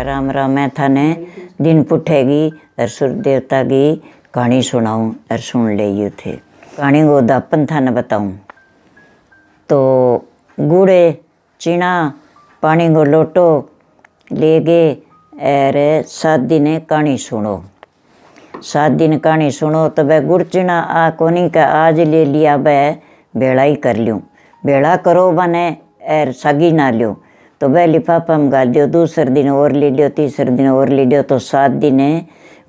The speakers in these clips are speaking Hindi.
राम राम। मैं थाने दिन पुठेगी और सूर्य देवता की कहानी सुनाऊं और सुन ले यू थे। कहानी को दापन थाने बताऊं तो गुड़े चीना पानी को लोटो ले गए और 7 दिन कहानी सुनो। 7 दिन कहानी सुनो तो वह गुड़ चीना आ कोनी का आज ले लिया वह भेड़ा ही कर लूँ। भेड़ा करो बने और सगी ना लो तो वह लिफाफा में गाल दियो। दूसरे दिन और ले लियो, तीसरे दिन और ले लियो तो 7 दिन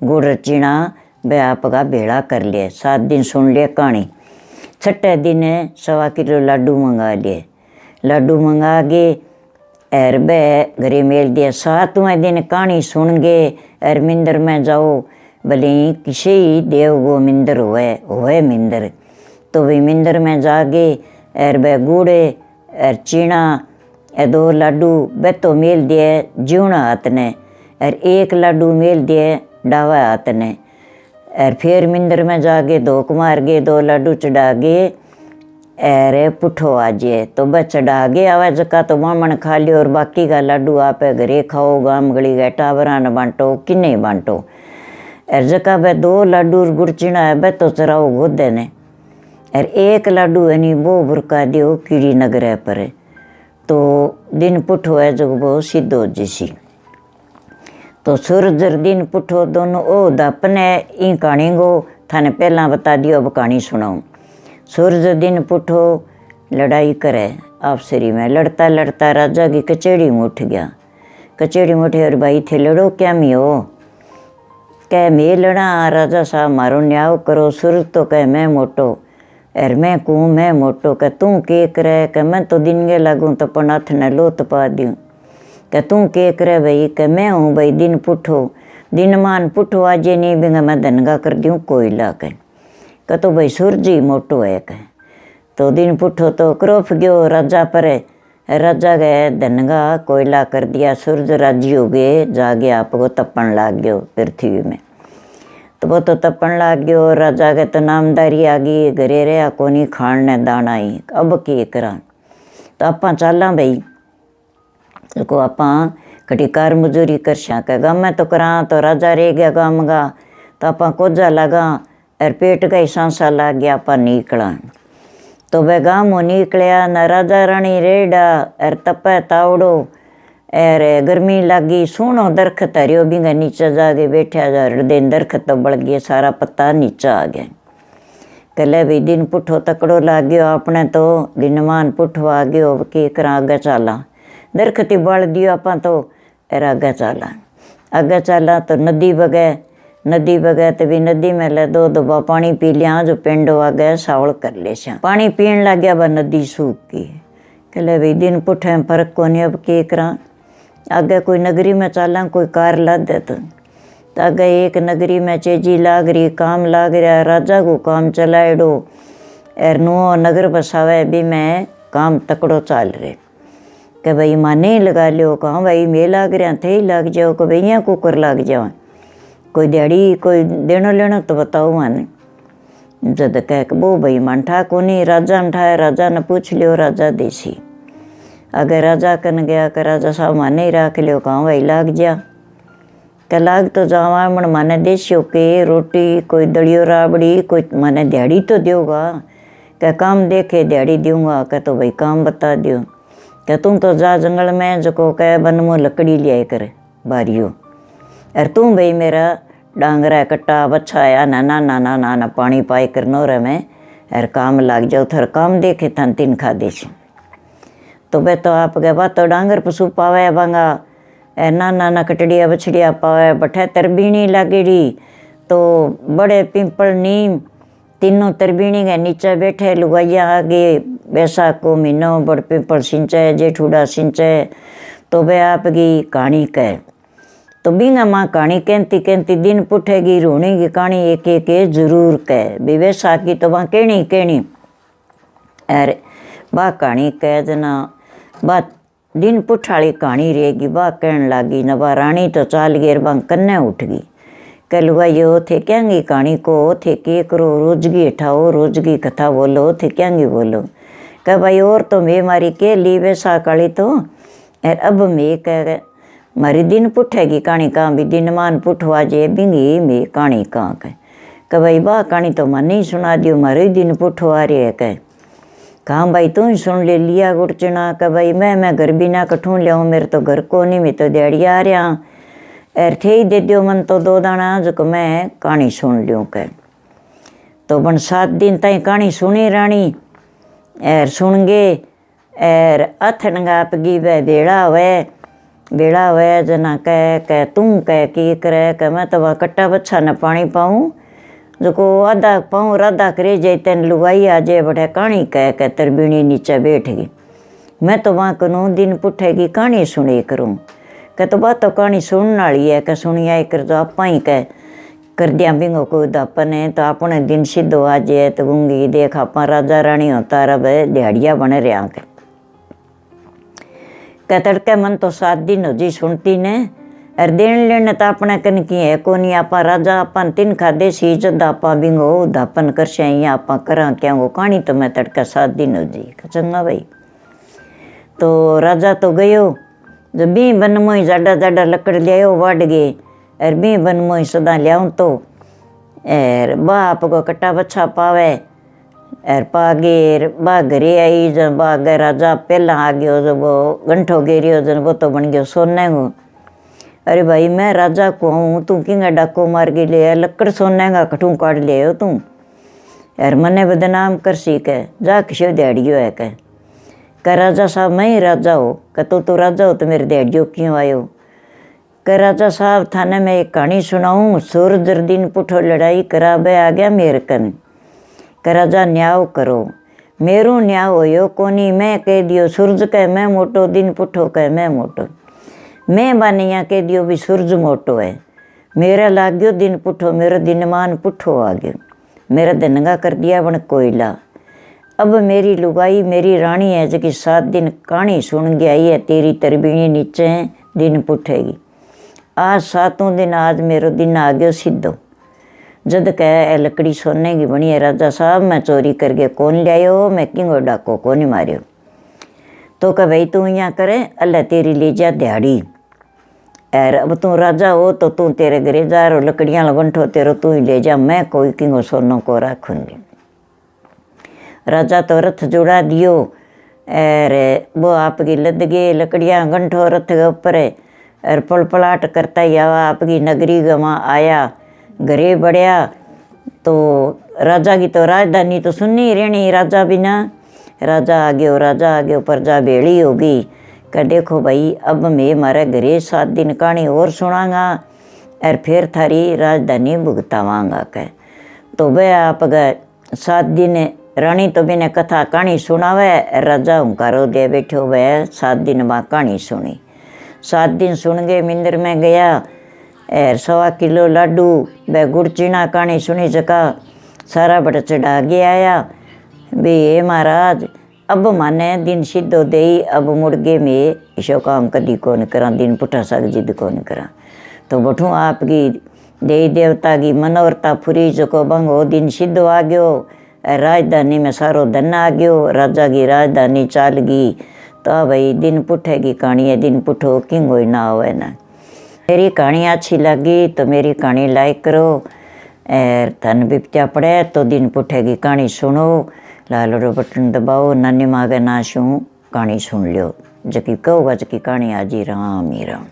गुड़ चीना वह आपका भेड़ा कर लिए। 7 दिन सुन लिए कहानी। छठे दिन 1.25 किलो लड्डू मंगा लिए। लड्डू मंगा के और वह घरे मेल दिया। 7वें दिन कहानी सुन गए और मिंदर में जाओ भले किसी ही देव गो मिंदर होए मिंदर तो वे मिंदर में जागे और वह गुड़े और चीना 2 लड्डू वह तो मेल दिए जीवना हाथ ने और 1 लड्डू मेल दिए डावा हाथ ने। और फिर मिंदर में जाके धोक मार गए 2 लड्डू चढ़ा गए और पुठो आ जाए तो वह चढ़ा गए आवाज का तो मामन खा लियो और बाकी का लड्डू आप घरे खाओ, गाम गली गए टावरा न बांटो किन्ने बांटो। और जका वह 2 लड्डू गुड़ चीना है वह तो चराओ गोदे ने और 1 लड्डू है नी वो बुरका दियो कीड़ी नगर पर तो दिन पुठो है जो वो सीधो जैसी। तो सूरज दिन पुठो दोनों ओ दपने ई कहानी को थाने पहला बता दियो। अब कहानी सुनाऊं। सूरज दिन पुठो लड़ाई करे आपसरी में। लड़ता लड़ता राजा की कचेड़ी में उठ गया। कचेड़ी में उठे और भाई थे लड़ो क्या मी हो कह मैं लड़ा राजा साहब मारो न्याय करो। सूरज तो कह मैं मोटो और मैं कहूँ मैं मोटो कह तू के करे कह मैं तो दिन गे लगूँ तो पनाथ ने लोत पा दूँ कह तू के करे भाई कह मैं हूँ भाई दिन पुठो दिन मान पुठो आजे नहीं बिंगा मैं धनगा कर दूँ कोयला कह तो भाई सूरज ही मोटो है कह तो दिन पुठो तो क्रोफ गयो राजा पर। राजा गए धनगा कोयला कर दिया। सूरज राजी हो गए जागे आपको तपन लाग गयो पृथ्वी में तो वो तो तपन लाग गयो। राजा के तो नामदारी आ गई घरे रहा कोनी खाण ने दाना ही अब की करा तो आप चाला भाई तो आप कटी कार मजूरी कर सके गाँव में तो करा तो राजा रह गया गाँव का तो आप कोजा लगा और पेट का ही सांसा लाग गया आप निकला तो वह गाँव निकलिया न राजा रानी रेड़ा और तपे तावड़ो और गर्मी लगी सोनो दरखत हरियो बिंगा नीचे जाके बैठा जा हृदय दरखत तो बढ़ गया सारा पत्ता नीचे आ गया। कले भी दिन पुठो तकड़ो लाग गयो अपने तो दिनमान पुठो आ गयो के करा आगे चाला दरखत बढ़ दियो आप तो और आगे चाला तो नदी बगे तो भी नदी में ले 2 दबा पानी पी लिया जो पिंडो आ गए सावल कर ले पानी पीन लग गया वह नदी सूख गई। कले भी दिन पुठे में फर्क को नहीं अब के करा आगे कोई नगरी में चाला कोई कार ला दे तो आगे एक नगरी में चेजी लाग रही काम लाग रहा राजा को काम चलाएडो और नो नगर बसावे भी मैं काम तकड़ो चाल रहे कि भाई माने ही लगा लियो कहाँ भाई मैं लाग रहा थे ही लाग जाओ कि भाई यहाँ कुकर लाग जाओ कोई दिहाड़ी कोई देनो लेनो तो बताओ माने जद कह के वो भाई मन ठा को नहीं राजा में ठाया राजा ने पूछ लियो राजा देसी अगर राजा कन गया कि राजा साहब माने ही रख लियो कहाँ भाई लाग जा क्या लाग तो जावा मन माने देसियो के रोटी कोई दलियो राबड़ी कोई माने दिहाड़ी तो देगा क्या काम देखे दिहाड़ी दूंगा क्या तो भाई काम बता दियो क्या तुम तो जा जंगल में जो कह बन मुँह लकड़ी लिया कर बारियो और तुम भाई मेरा डांगरा कट्टा बच्छाया ना पानी पाई कर नोरे में और काम लाग जाओ थर काम देखे थन 3 खा दे तो वे तो आप गए बात तो डांगर पशु पावे बांगा नाना कटड़िया बछड़िया पावे बठे तरबीणी लागेड़ी तो बड़े पिंपल नीम तीनों तरबीणी के नीचे बैठे लुगाइया आगे बैसाख को महीनों बड़ पिंपल सिंचे जेठूड़ा सिंचे तो वे आपकी कहानी कह तो बिंगा माँ कहानी कहती दिन पुठेगी रोने की कहानी एक एक जरूर कह विवेशा की तो वहाँ कहनी अरे बा कहानी कह जना बात दिन पुठाली कहानी रहेगी बा कहन लागी न बा रानी तो चाल गई बा कन्ने उठ गई कह लुआ ये थे क्यांगी कहानी को थे के करो रोजगी उठाओ रोजगी कथा बोलो थे क्यांगी बोलो कह भाई और तो मैं मारी के ली वैसा काली तो और अब मैं कह मारी दिन पुठेगी कहानी कहाँ भी दिन मान पुठवा जे बिंगी में कहानी कहाँ कह भाई वाह कहानी तो मैं नहीं सुना दियो मारे दिन पुठवा रे है कहाँ भाई तू ही सुन ले लिया गुड़चना कह भाई मैं घर भी ना कठूँ लियाऊँ मेरे तो घर को नहीं मैं तो दिहाड़ी आ रहा एर थे ही दे दियो मन तो 2 दाना जो मैं कहानी सुन लियो कह तो बन 7 दिन तई कहानी सुनी रानी एर सुन गे एर अथनगा पगी वे बेड़ा हुए जना कह तू कह की करे कह मैं तो वह कट्टा बच्चा न पानी पाऊँ जो को आधा पाऊँ राधा करे जाए तेन लुगाई आ जाए बटे कहानी कह तरबीणी नीचे बैठ गई मैं तो वहाँ करूँ दिन पुठेगी कहानी सुनी करूँ कह तो बात तो कहानी सुनने वाली है कह सुनी आई कर तो आप ही कह कर दिया बिंगो को दापन है तो अपने दिन सिद्धो आ जाए तो गूंगी देख आप राजा रानी होता रब दिहाड़िया बन रहा कह तड़के मन तो 7 दिन हो जी सुनती ने अर देन लेने तो अपने कन की है को नहीं आप राजा अपन 3 खादे सीज दापा बिंगो दापन कर से आप करा क्या वो कहानी तो मैं तड़का 7 दिन हो जी चंगा भाई तो राजा तो गयो जब भी बन मोई जाडा लकड़ लियाओ वाड़ गए अर भी बन मोई सदा लियाऊँ तो एर बाप को कट्टा बच्चा पावे एर पागे बा घरे आई जब बा गए राजा पहला आ गयो जब वो गंठो गेरियो जब वो तो बन गयो सोने को अरे भाई मैं राजा को हूँ तू किंगा डाको मार के ले लकड़ सोने का कठू काट ले हो तू यार मने बदनाम कर सी कह जा किसी दिहाड़ियो है कह राजा साहब मैं ही राजा हो कह तो राजा हो तो मेरे दिहाड़ियो क्यों आयो कह राजा साहब थाने में एक कहानी सुनाऊँ सूरज दिन पुठो लड़ाई करा बे आ गया मेरे कन कह राजा न्याय करो मेरो न्याय होयो कोनी मैं कह दियो सूरज कह मैं मोटो दिन पुठो कह मैं मोटो मैं बानिया कह दियो भी सूरज मोटो है मेरा लाग गयो दिन पुठो मेरा दिनमान पुठो आ गयो मेरा दनगा कर दिया बन कोयला अब मेरी लुगाई मेरी रानी है जो 7 दिन कहानी सुन के आई है तेरी तरबीणी नीचे है दिन पुठेगी आज 7वां दिन आज मेरो दिन आ गयो सिद्धो जद कह लकड़ी सोने की बनी है राजा साहब मैं चोरी करके कौन लियायो मैं किंगो डाको कौन मारियो तो कह भाई तू यहाँ करे अल्लाह तेरी ले जा दिहाड़ी एर अब तू राजा हो तो तू तेरे घरे जा रो लकड़ियाँ लगंठो तेरो तू ही ले जा मैं कोई किंगो सोनो को राखूंगी राजा तो रथ जुड़ा दियो एर वो आपकी लद गए लकड़ियाँ गंठो रथ के ऊपर और पलपलाट करता ही आवा आपकी नगरी गवा आया घरे बढ़िया तो राजा की तो राजधानी तो सुननी रहनी राजा बिना राजा आ गयो प्रजा बेड़ी होगी कह देखो भाई अब मैं मारे घरे 7 दिन कहानी और सुनागा और फिर थारी राजधानी भुगतावांगा कह तो वह आप 7 दिन रानी तो बिने कथा कहानी सुनावे राजा हुंकारो दे बैठो वह 7 दिन बाद कहानी सुनी 7 दिन सुन गए मंदिर में गया एर 1.25 किलो लाडू व गुड़ चीना कहानी सुनी सका सारा बट चढ़ा के आया भी हे महाराज अब माने दिन सिद्धो दे अब मुड़ गए मैं इसो काम कदी कौन करा दिन पुठा साग जिद कौन करा तो बठू आपकी देवी देवता की मनोरता पूरी चको बंगो दिन सिद्धो आ गयो राजधानी में सारो धन आ गयो राजा की राजधानी चाल गई तो भाई दिन पुठे की कहानी है दिन पुठो किंग होई ना होवे ना मेरी कहानी अच्छी लगी तो मेरी कहानी लाइक करो और धन बिपत्या पड़े तो दिन पुठे की कहानी सुनो लाल रो बटन दबाओ नानी माँ के नाशू कहानी सुन लो जकी कहोगा जकी कहानी आज ही राम ही राम।